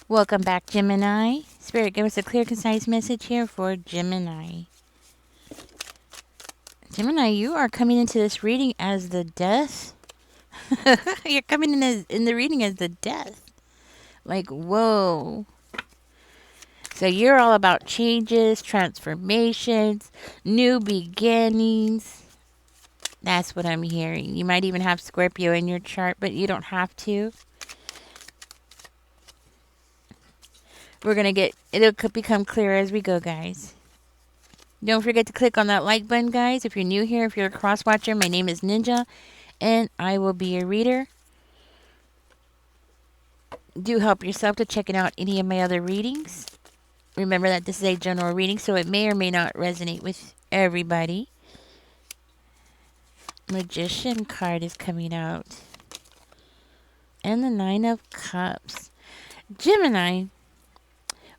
Welcome back, Gemini. Spirit, give us a clear, concise message here for Gemini. Gemini, you are coming into this reading as the death. You're coming in the reading as the death. Like, whoa. So you're all about changes, transformations, new beginnings. That's what I'm hearing. You might even have Scorpio in your chart, but you don't have to. It'll become clearer as we go, guys. Don't forget to click on that like button, guys. If you're new here, if you're a cross watcher, my name is Ninja, and I will be your reader. Do help yourself to checking out any of my other readings. Remember that this is a general reading, so it may or may not resonate with everybody. Magician card is coming out. And the Nine of Cups. Gemini,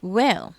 well,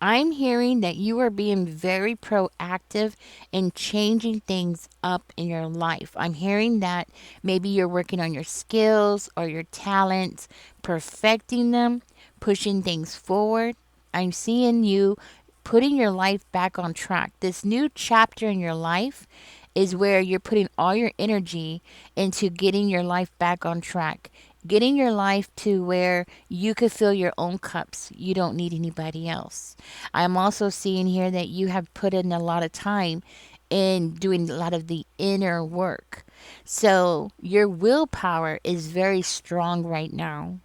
I'm hearing that you are being very proactive in changing things up in your life. I'm hearing that maybe you're working on your skills or your talents, perfecting them, pushing things forward. I'm seeing you putting your life back on track. This new chapter in your life is where you're putting all your energy into getting your life back on track. Getting your life to where you could fill your own cups. You don't need anybody else. I'm also seeing here that you have put in a lot of time in doing a lot of the inner work. So your willpower is very strong right now.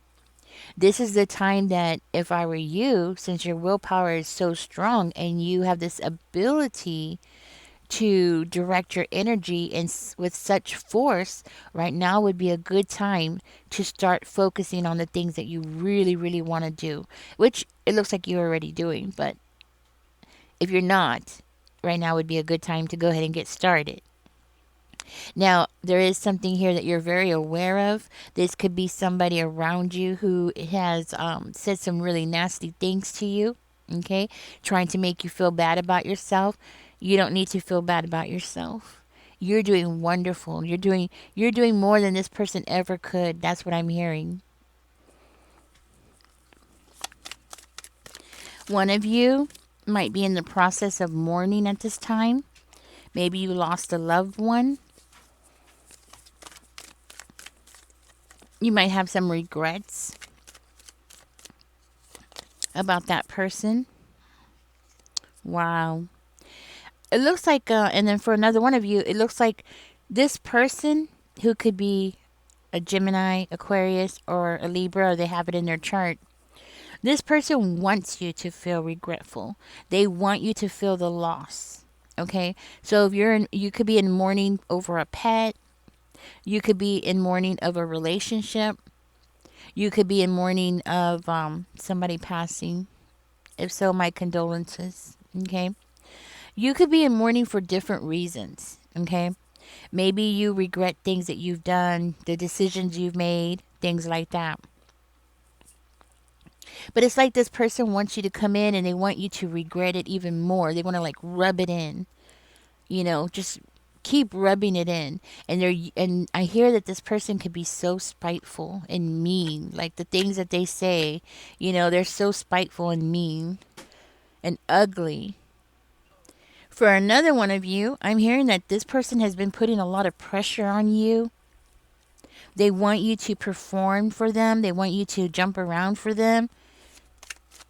This is the time that, if I were you, since your willpower is so strong and you have this ability to direct your energy with such force, right now would be a good time to start focusing on the things that you really, really want to do, which it looks like you're already doing. But if you're not, right now would be a good time to go ahead and get started. Now, there is something here that you're very aware of. This could be somebody around you who has said some really nasty things to you, okay? Trying to make you feel bad about yourself. You don't need to feel bad about yourself. You're doing wonderful. You're doing more than this person ever could. That's what I'm hearing. One of you might be in the process of mourning at this time. Maybe you lost a loved one. You might have some regrets about that person. Wow. It looks like, and then for another one of you, it looks like this person who could be a Gemini, Aquarius, or a Libra, or they have it in their chart. This person wants you to feel regretful. They want you to feel the loss. Okay, so if you could be in mourning over a pet. You could be in mourning of a relationship. You could be in mourning of somebody passing. If so, my condolences. Okay. You could be in mourning for different reasons. Okay. Maybe you regret things that you've done, the decisions you've made, things like that. But it's like this person wants you to come in and they want you to regret it even more. They want to like rub it in, just keep rubbing it in. And I hear that this person could be so spiteful and mean. Like the things that they say, they're so spiteful and mean and ugly. For another one of you, I'm hearing that this person has been putting a lot of pressure on you. They want you to perform for them. They want you to jump around for them.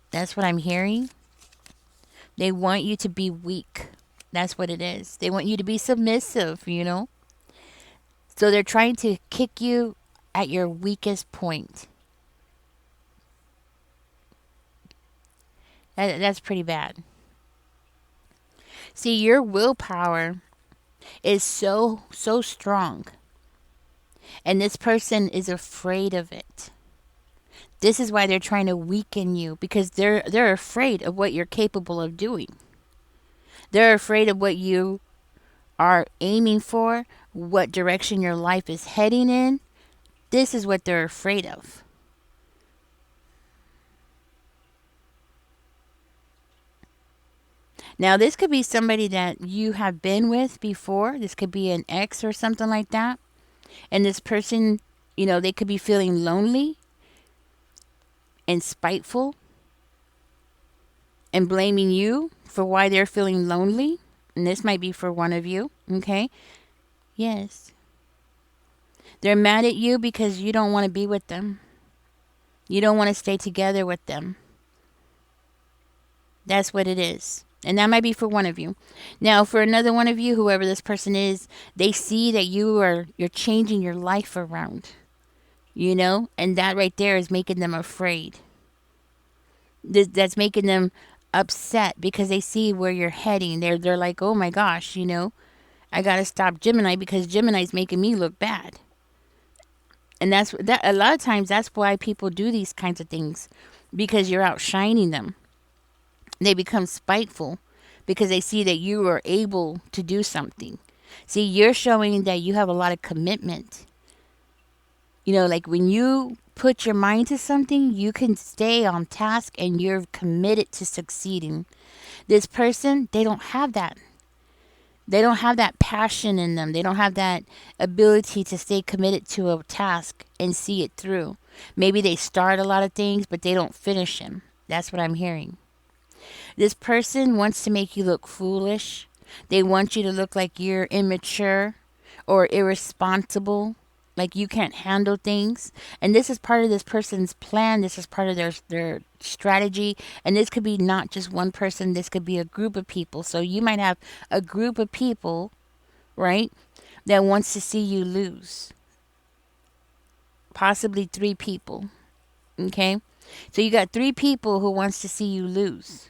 That's what I'm hearing. They want you to be weak. That's what it is. They want you to be submissive. So they're trying to kick you at your weakest point. That's pretty bad. See, your willpower is so strong. And this person is afraid of it. This is why they're trying to weaken you, because they're afraid of what you're capable of doing. They're afraid of what you are aiming for, what direction your life is heading in. This is what they're afraid of. Now, this could be somebody that you have been with before. This could be an ex or something like that. And this person, they could be feeling lonely. and spiteful and blaming you for why they're feeling lonely. And this might be for one of you, okay? Yes. They're mad at you because you don't want to be with them. You don't want to stay together with them. That's what it is. And that might be for one of you. Now, for another one of you, whoever this person is, they see that you're changing your life around, and that right there is making them afraid. That's making them upset because they see where you're heading. They're like, "Oh my gosh, I got to stop Gemini because Gemini's making me look bad." And that a lot of times that's why people do these kinds of things, because you're outshining them. They become spiteful because they see that you are able to do something. See, you're showing that you have a lot of commitment. Like when you put your mind to something, you can stay on task and you're committed to succeeding. This person, they don't have that. They don't have that passion in them. They don't have that ability to stay committed to a task and see it through. Maybe they start a lot of things, but they don't finish them. That's what I'm hearing. This person wants to make you look foolish. They want you to look like you're immature or irresponsible, like you can't handle things. And this is part of this person's plan. This is part of their strategy. And this could be not just one person. This could be a group of people. So you might have a group of people, right, that wants to see you lose. Possibly 3 people. Okay? So you got 3 people who wants to see you lose.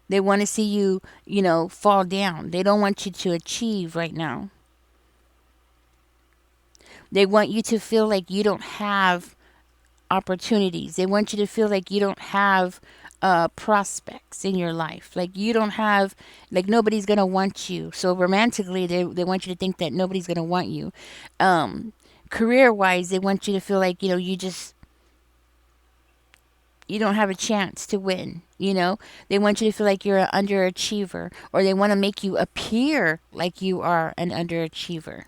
They want to see you, fall down. They don't want you to achieve right now. They want you to feel like you don't have opportunities. They want you to feel like you don't have prospects in your life. Like you don't have, like nobody's going to want you. So romantically, they want you to think that nobody's going to want you. Career-wise, they want you to feel like, you don't have a chance to win. They want you to feel like you're an underachiever, or they want to make you appear like you are an underachiever.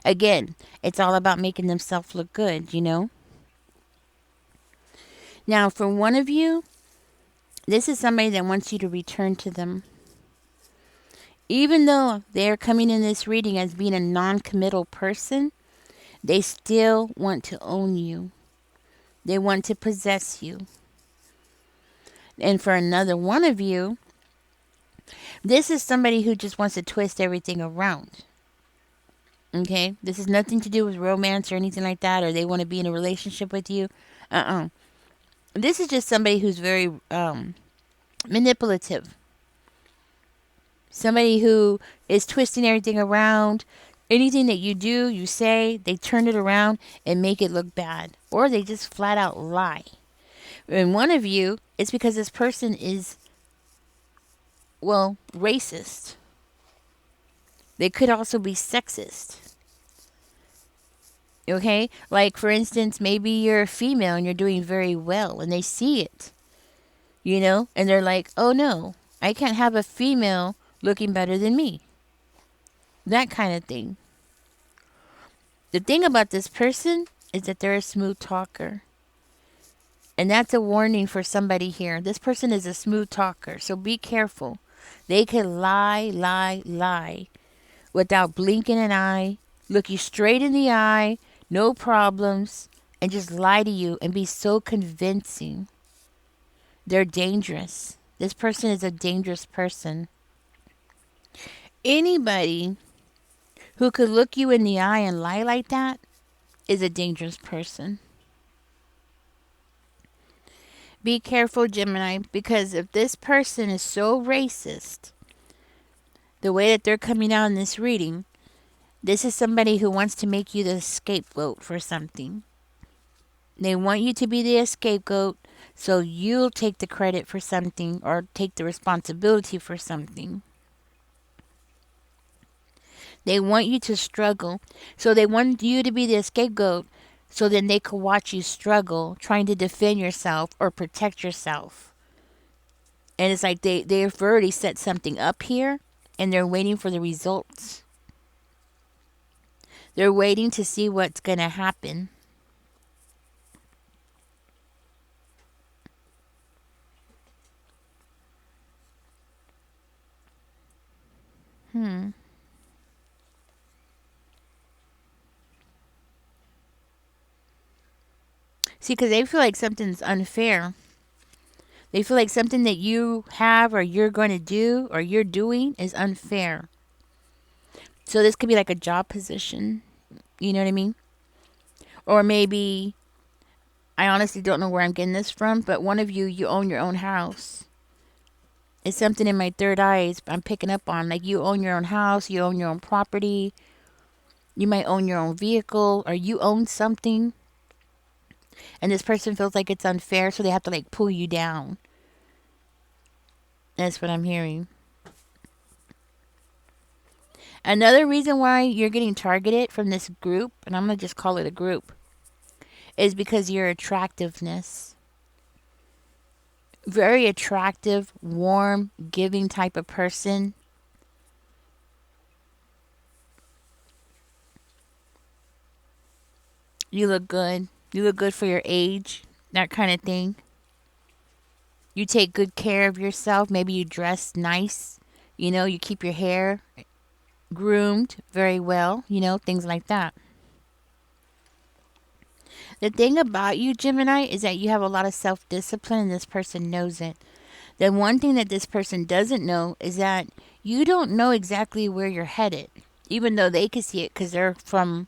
Again, it's all about making themselves look good. Now, for one of you, this is somebody that wants you to return to them. Even though they're coming in this reading as being a non-committal person, they still want to own you. They want to possess you. And for another one of you, this is somebody who just wants to twist everything around. Okay? This has nothing to do with romance or anything like that, or they want to be in a relationship with you. This is just somebody who's very manipulative. Somebody who is twisting everything around. Anything that you do, you say, they turn it around and make it look bad. Or they just flat out lie. And one of you, it's because this person is, racist. They could also be sexist. Okay? Like, for instance, maybe you're a female and you're doing very well and they see it. And they're like, oh no, I can't have a female looking better than me. That kind of thing. The thing about this person is that they're a smooth talker. And that's a warning for somebody here. This person is a smooth talker, so be careful. They can lie without blinking an eye, look you straight in the eye, no problems, and just lie to you and be so convincing. They're dangerous. This person is a dangerous person. Anybody who could look you in the eye and lie like that is a dangerous person. Be careful, Gemini, because if this person is so racist, the way that they're coming out in this reading, this is somebody who wants to make you the scapegoat for something. They want you to be the scapegoat so you'll take the credit for something or take the responsibility for something. They want you to struggle. So they want you to be the scapegoat so then they could watch you struggle trying to defend yourself or protect yourself. And it's like they've already set something up here and they're waiting for the results. They're waiting to see what's going to happen. Hmm. See, because they feel like something's unfair. They feel like something that you have or you're going to do or you're doing is unfair. So this could be like a job position. You know what I mean? Or maybe, I honestly don't know where I'm getting this from, but one of you, you own your own house. It's something in my third eyes I'm picking up on. Like you own your own house, you own your own property, you might own your own vehicle, or you own something. And this person feels like it's unfair, so they have to like pull you down. That's what I'm hearing. Another reason why you're getting targeted from this group, and I'm going to just call it a group, is because your attractiveness. Very attractive, warm, giving type of person. You look good. You look good for your age. That kind of thing. You take good care of yourself. Maybe you dress nice. You know, you keep your hair groomed very well. You know, things like that. The thing about you, Gemini, is that you have a lot of self discipline and this person knows it. The one thing that this person doesn't know is that you don't know exactly where you're headed, even though they can see it because they're from,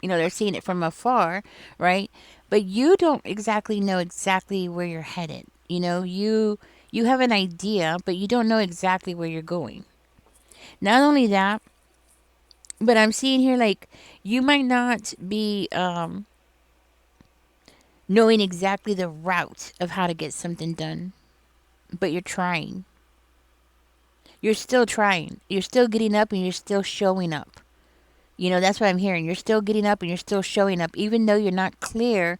they're seeing it from afar, right? But you don't exactly know exactly where you're headed. You have an idea, but you don't know exactly where you're going. Not only that, but I'm seeing here like you might not be knowing exactly the route of how to get something done, but you're trying. You're still trying. You're still getting up and you're still showing up. That's what I'm hearing. You're still getting up and you're still showing up. Even though you're not clear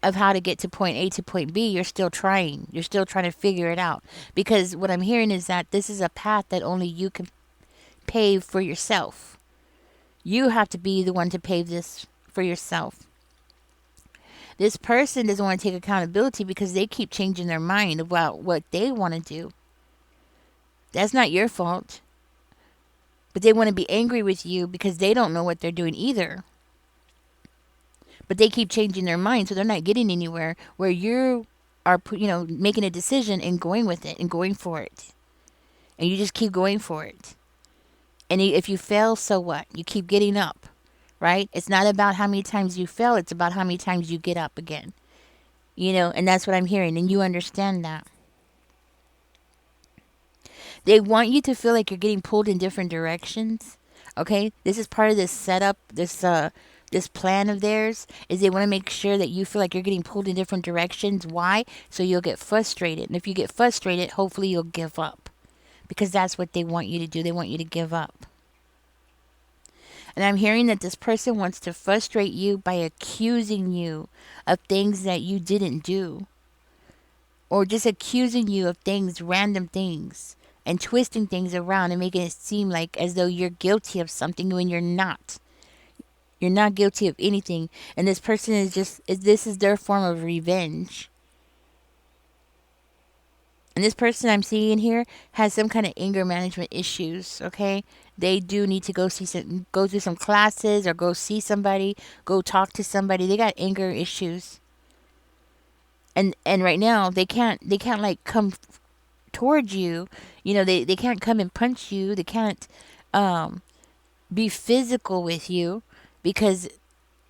of how to get to point A to point B, you're still trying. You're still trying to figure it out. Because what I'm hearing is that this is a path that only you can pave for yourself. You have to be the one to pave this for yourself. This person doesn't want to take accountability because they keep changing their mind about what they want to do. That's not your fault. But they want to be angry with you because they don't know what they're doing either. But they keep changing their mind, so they're not getting anywhere where you are, making a decision and going with it and going for it. And you just keep going for it. And if you fail, so what? You keep getting up, right? It's not about how many times you fail. It's about how many times you get up again. And that's what I'm hearing. And you understand that. They want you to feel like you're getting pulled in different directions. Okay? This is part of this setup, this plan of theirs, is they want to make sure that you feel like you're getting pulled in different directions. Why? So you'll get frustrated. And if you get frustrated, hopefully you'll give up. Because that's what they want you to do. They want you to give up. And I'm hearing that this person wants to frustrate you by accusing you of things that you didn't do. Or just accusing you of things, random things, and twisting things around and making it seem like as though you're guilty of something when you're not. You're not guilty of anything. And this person this is their form of revenge. And this person I'm seeing here has some kind of anger management issues, okay? They do need to go through some classes or go see somebody, go talk to somebody. They got anger issues. And right now they can't like come towards you. They can't come and punch you. They can't be physical with you because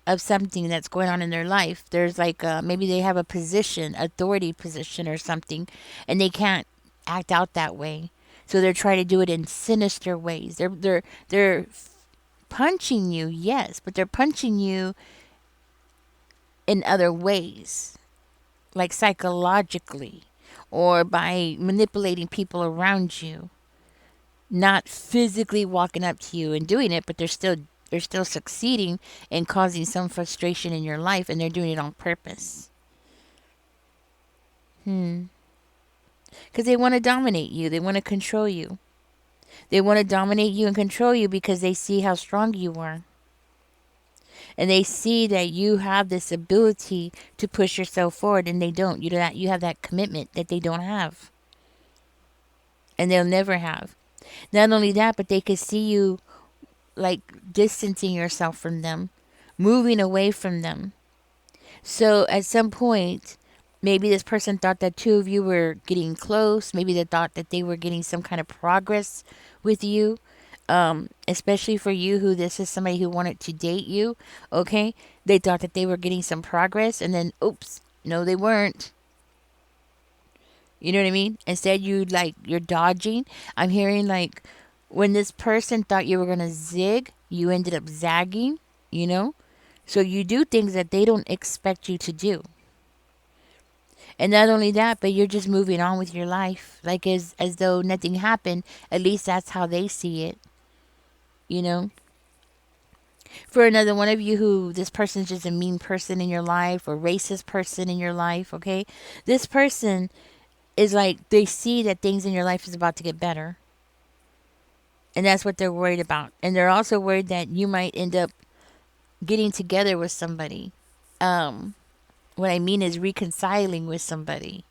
of something that's going on in their life. There's like maybe they have a authority position or something, and they can't act out that way. So they're trying to do it in sinister ways. They're punching you, yes, but they're punching you in other ways, like psychologically or by manipulating people around you. Not physically walking up to you and doing it, but they're still succeeding and causing some frustration in your life, and they're doing it on purpose. Because they want to dominate you. They want to control you. They want to dominate you and control you because they see how strong you are. And they see that you have this ability to push yourself forward, and they don't. You have that commitment that they don't have. And they'll never have. Not only that, but they could see you like distancing yourself from them, moving away from them. So at some point, maybe this person thought that two of you were getting close. Maybe they thought that they were getting some kind of progress with you. Especially for you, who this is somebody who wanted to date you. Okay, they thought that they were getting some progress, and then oops, no, they weren't. You know what I mean? Instead, you're dodging. I'm hearing like when this person thought you were gonna zig, you ended up zagging. You know, so you do things that they don't expect you to do. And not only that, but you're just moving on with your life, like as though nothing happened. At least that's how they see it. You know. For another one of you who this person's just a mean person in your life or racist person in your life, okay? This person is like they see that things in your life is about to get better. And that's what they're worried about. And they're also worried that you might end up getting together with somebody. Um what I mean is reconciling with somebody.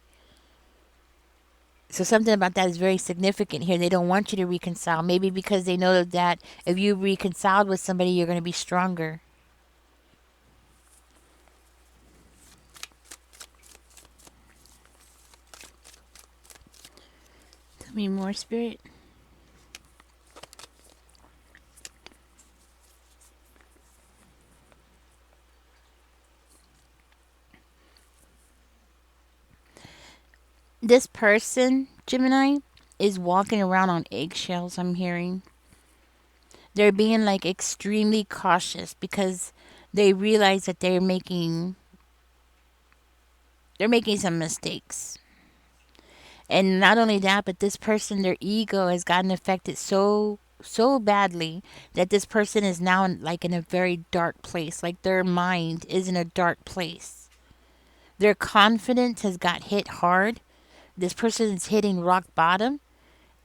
So something about that is very significant here. They don't want you to reconcile. Maybe because they know that if you reconciled with somebody, you're going to be stronger. Tell me more, Spirit. This person, Gemini, is walking around on eggshells, I'm hearing. They're being like extremely cautious because they realize that they're making some mistakes. And not only that, but this person, their ego has gotten affected so badly that this person is now in a very dark place. Like their mind is in a dark place. Their confidence has got hit hard. This person is hitting rock bottom.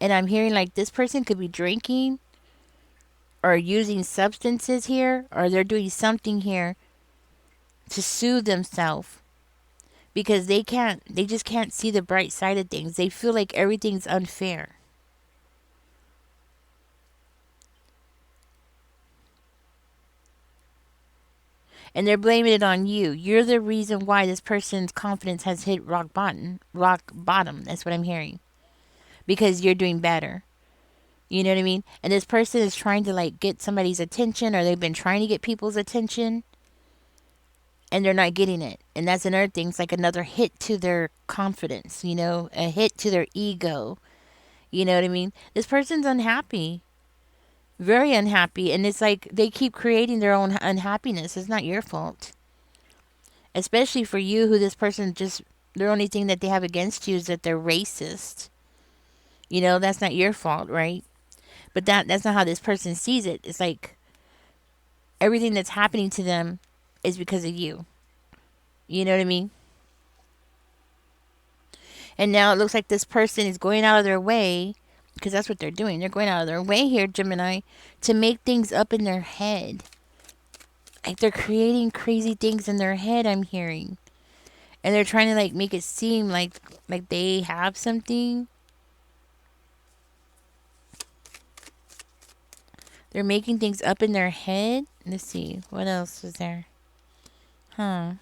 And I'm hearing like this person could be drinking or using substances here, or they're doing something here to soothe themselves because they just can't see the bright side of things. They feel like everything's unfair. And they're blaming it on you. You're the reason why this person's confidence has hit rock bottom. Rock bottom. That's what I'm hearing. Because you're doing better. You know what I mean? And this person is trying to like get somebody's attention, or they've been trying to get people's attention, and they're not getting it. And that's another thing. It's like another hit to their confidence, a hit to their ego. You know what I mean? This person's unhappy, very unhappy. And it's like they keep creating their own unhappiness. It's not your fault. Especially for you, who this person just, the only thing that they have against you is that they're racist. That's not your fault, right? But that's not how this person sees it. It's like everything that's happening to them is because of you. You know what I mean? And now it looks like this person is going out of their way, because that's what they're doing. They're going out of their way here, Gemini, to make things up in their head. Like they're creating crazy things in their head, I'm hearing. And they're trying to like make it seem like they have something. They're making things up in their head. Let's see. What else was there? Huh.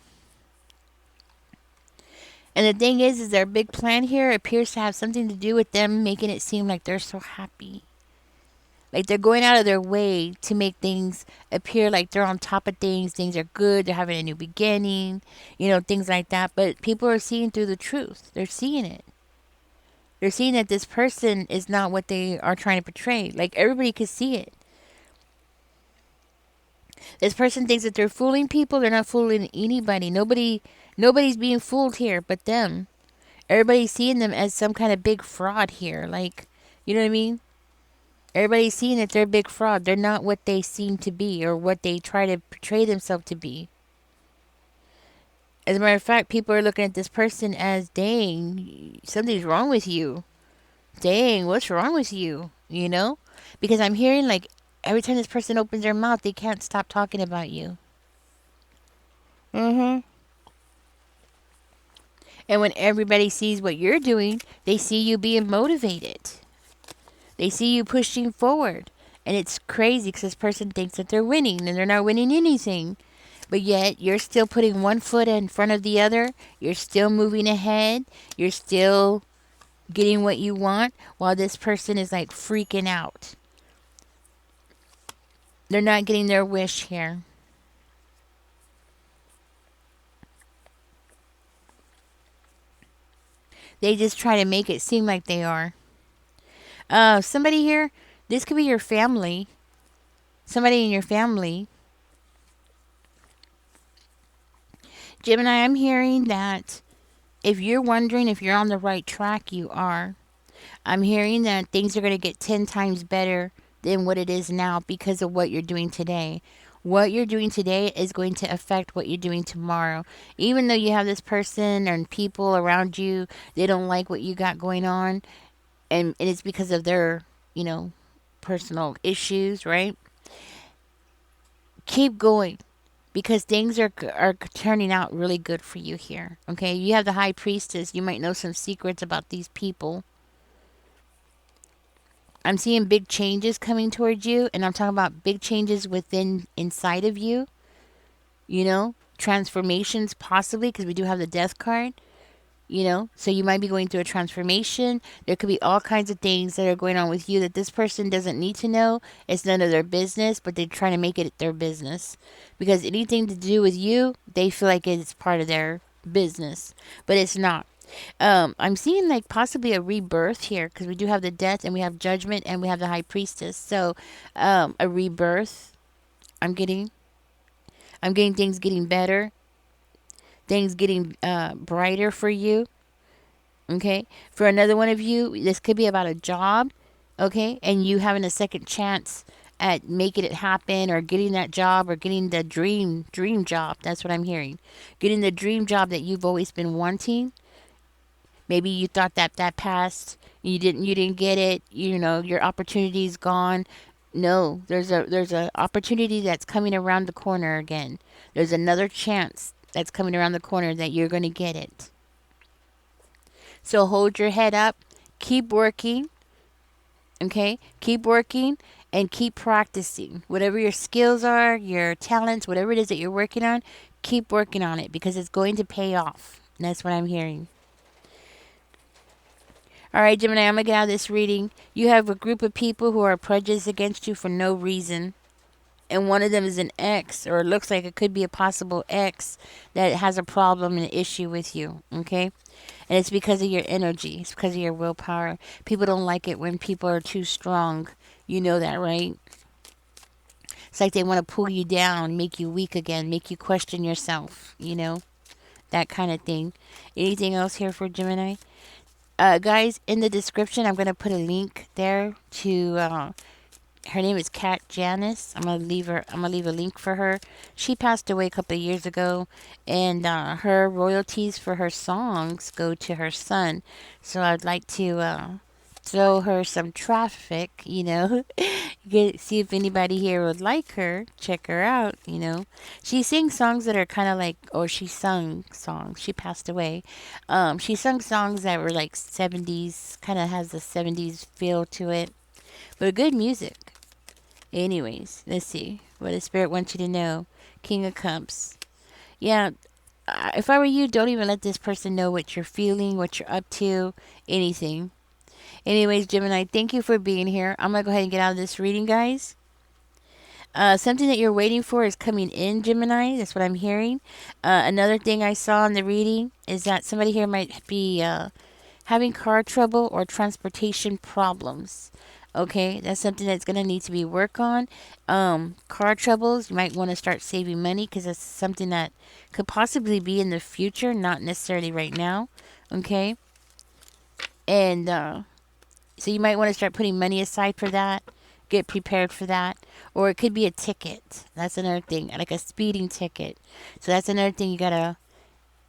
And the thing is their big plan here appears to have something to do with them making it seem like they're so happy. Like they're going out of their way to make things appear like they're on top of things. Things are good. They're having a new beginning. Things like that. But people are seeing through the truth. They're seeing it. They're seeing that this person is not what they are trying to portray. Like everybody can see it. This person thinks that they're fooling people. They're not fooling anybody. Nobody's being fooled here but them. Everybody's seeing them as some kind of big fraud here. Like, you know what I mean? Everybody's seeing that they're a big fraud. They're not what they seem to be or what they try to portray themselves to be. As a matter of fact, people are looking at this person as, dang, something's wrong with you. Dang, what's wrong with you? Because I'm hearing like every time this person opens their mouth, they can't stop talking about you. Mm-hmm. And when everybody sees what you're doing, they see you being motivated. They see you pushing forward. And it's crazy because this person thinks that they're winning and they're not winning anything. But yet you're still putting one foot in front of the other. You're still moving ahead. You're still getting what you want while this person is like freaking out. They're not getting their wish here. They just try to make it seem like they are. Somebody here, this could be your family. Somebody in your family. Gemini, I'm hearing that if you're wondering if you're on the right track, you are. I'm hearing that things are going to get 10 times better than what it is now because of what you're doing today. What you're doing today is going to affect what you're doing tomorrow. Even though you have this person and people around you, they don't like what you got going on, and it's because of their, personal issues, right? Keep going because things are turning out really good for you here. Okay, you have the high priestess. You might know some secrets about these people. I'm seeing big changes coming towards you, and I'm talking about big changes within inside of you. Transformations possibly because we do have the death card. So you might be going through a transformation. There could be all kinds of things that are going on with you that this person doesn't need to know. It's none of their business, but they're trying to make it their business because anything to do with you, they feel like it's part of their business, but it's not. I'm seeing like possibly a rebirth here because we do have the death and we have judgment and we have the high priestess. So, a rebirth. I'm getting, I'm getting things getting better, things getting brighter for you. Okay. For another one of you, this could be about a job. Okay. And you having a second chance at making it happen or getting that job or getting the dream job. That's what I'm hearing. Getting the dream job that you've always been wanting. Maybe you thought that passed. You didn't get it. Your opportunity's gone. No, there's a opportunity that's coming around the corner again. There's another chance that's coming around the corner that you're going to get it. So hold your head up, keep working, okay? Keep working and keep practicing. Whatever your skills are, your talents, whatever it is that you're working on, keep working on it because it's going to pay off. And that's what I'm hearing. All right, Gemini, I'm going to get out of this reading. You have a group of people who are prejudiced against you for no reason. And one of them is an ex, or it looks like it could be a possible ex that has a problem and an issue with you, okay? And it's because of your energy. It's because of your willpower. People don't like it when people are too strong. You know that, right? It's like they want to pull you down, make you weak again, make you question yourself, that kind of thing. Anything else here for Gemini? Guys, in the description, I'm going to put a link there to her name is Kat Janice. I'm gonna leave a link for her. She passed away a couple of years ago, and her royalties for her songs go to her son. So I'd like to throw her some traffic. See if anybody here would like her. Check her out. She sings songs that are kind of like, or she sung songs. She passed away. She sung songs that were like 70s, kind of has the 70s feel to it, but good music. Anyways, let's see what the spirit wants you to know. King of Cups. Yeah, if I were you, don't even let this person know what you're feeling, what you're up to, anything. Anyways, Gemini, thank you for being here. I'm going to go ahead and get out of this reading, guys. Something that you're waiting for is coming in, Gemini. That's what I'm hearing. Another thing I saw in the reading is that somebody here might be having car trouble or transportation problems. Okay, that's something that's going to need to be worked on. Car troubles, you might want to start saving money because that's something that could possibly be in the future, not necessarily right now. Okay, and so you might want to start putting money aside for that. Get prepared for that. Or it could be a ticket. That's another thing, like a speeding ticket. So that's another thing you got to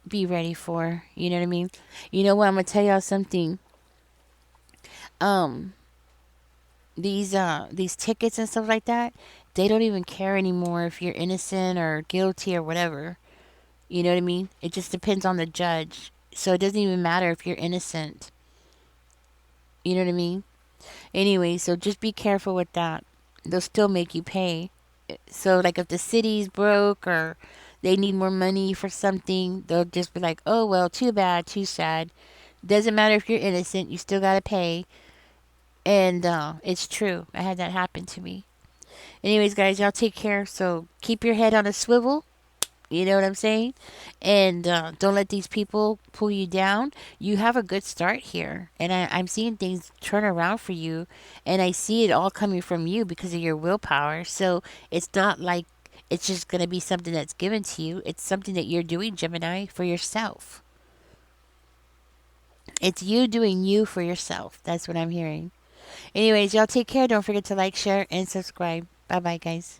be ready for. You know what I mean? You know what? I'm going to tell y'all something. Um, these tickets and stuff like that, they don't even care anymore if you're innocent or guilty or whatever. You know what I mean? It just depends on the judge. So it doesn't even matter if you're innocent. You know what I mean? Anyway, so just be careful with that. They'll still make you pay. So, like, if the city's broke or they need more money for something, they'll just be like, oh, well, too bad, too sad. Doesn't matter if you're innocent, you still gotta pay. And it's true. I had that happen to me. Anyways, guys, y'all take care. So, keep your head on a swivel. You know what I'm saying? And don't let these people pull you down. You have a good start here. And I'm seeing things turn around for you. And I see it all coming from you because of your willpower. So it's not like it's just going to be something that's given to you. It's something that you're doing, Gemini, for yourself. It's you doing you for yourself. That's what I'm hearing. Anyways, y'all take care. Don't forget to like, share, and subscribe. Bye bye, guys.